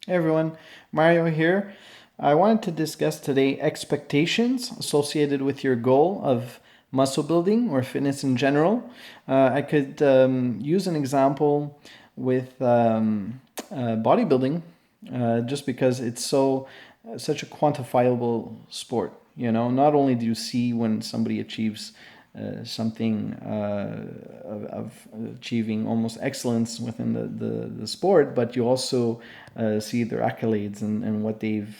Hey everyone, Mario here. I wanted to discuss today expectations associated with your goal of muscle building or fitness in general. I could use an example with bodybuilding, just because it's such a quantifiable sport. You know, not only do you see when somebody achieves something of achieving almost excellence within the sport, but you also see their accolades and what they've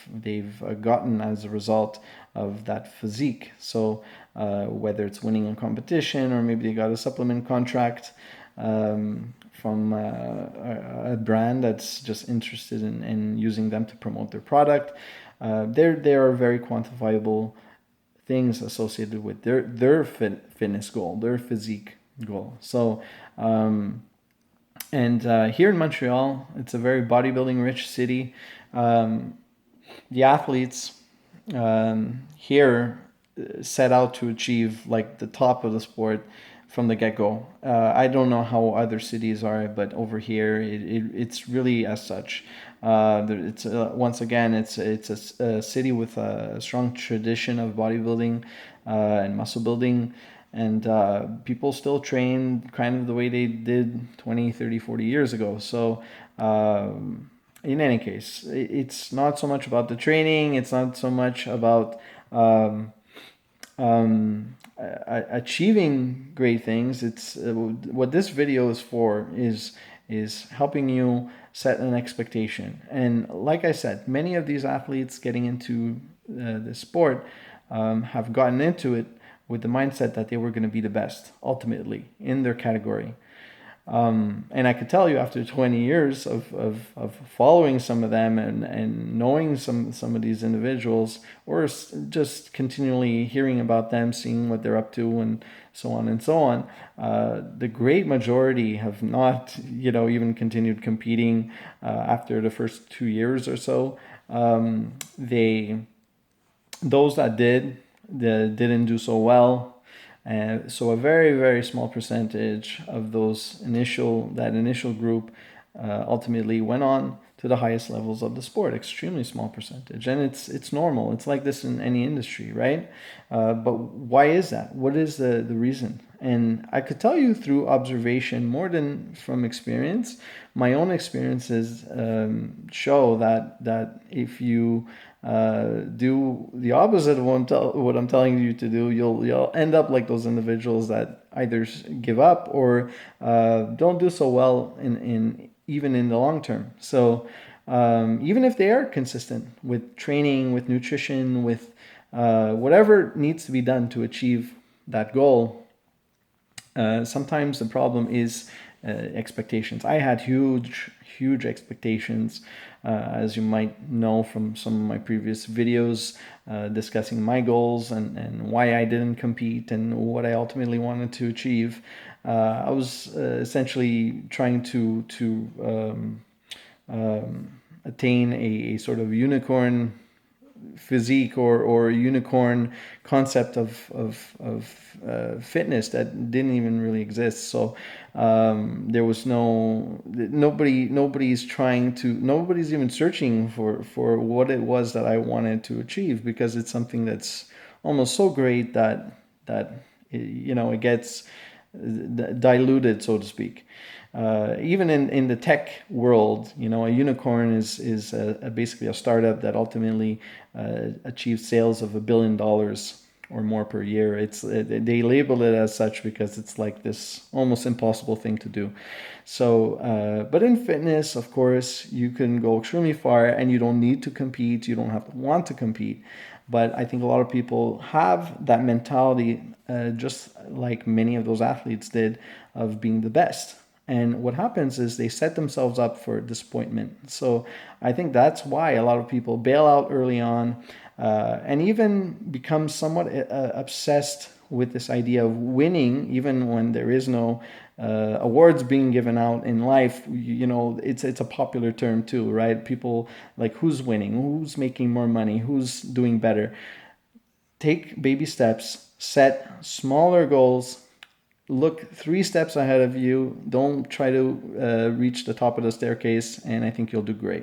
gotten as a result of that physique. So whether it's winning a competition or maybe they got a supplement contract from a brand that's just interested in using them to promote their product. They are very quantifiable things associated with fitness goal, their physique goal. So, here in Montreal, it's a very bodybuilding rich city. Um, the athletes here set out to achieve like the top of the sport from the get go. I don't know how other cities are, but over here it's really as such. It's once again it's a city with a strong tradition of bodybuilding and muscle building, and people still train kind of the way they did 20, 30, 40 years ago. So in any case, it's not so much about the training. It's not so much about achieving great things. It's what this video is for is helping you set an expectation. And like I said, many of these athletes getting into the sport have gotten into it with the mindset that they were going to be the best ultimately in their category. And I could tell you after 20 years of following some of them and knowing some of these individuals, or just continually hearing about them, seeing what they're up to, and so on and so on, the great majority have not, even continued competing after the first 2 years or so. They Those that did, didn't do so well. So a very, very small percentage of that initial group ultimately went on to the highest levels of the sport. Extremely small percentage, and it's normal. It's like this in any industry, right? But why is that? What is the reason? And I could tell you through observation more than from experience. My own experiences show that if you do the opposite of what I'm telling you to do, you'll end up like those individuals that either give up or don't do so well in even in the long term. So even if they are consistent with training, with nutrition, with whatever needs to be done to achieve that goal, sometimes the problem is expectations. I had huge expectations, as you might know from some of my previous videos discussing my goals and why I didn't compete and what I ultimately wanted to achieve. I was essentially trying to attain a sort of unicorn physique or unicorn concept of fitness that didn't even really exist. So there was nobody's even searching for what it was that I wanted to achieve, because it's something that's almost so great that it gets diluted, so to speak. Even in the tech world, a unicorn is basically a startup that ultimately achieves sales of $1 billion or more per year. They label it as such because it's like this almost impossible thing to do. So, but in fitness, of course, you can go extremely far, and you don't need to compete. You don't have to want to compete. But I think a lot of people have that mentality, just like many of those athletes did, of being the best. And what happens is they set themselves up for disappointment. So I think that's why a lot of people bail out early on, and even become somewhat obsessed with this idea of winning, even when there is no awards being given out in life. It's a popular term too, right? People like, who's winning, who's making more money, who's doing better. Take baby steps, set smaller goals, look 3 steps ahead of you. Don't try to reach the top of the staircase, and I think you'll do great.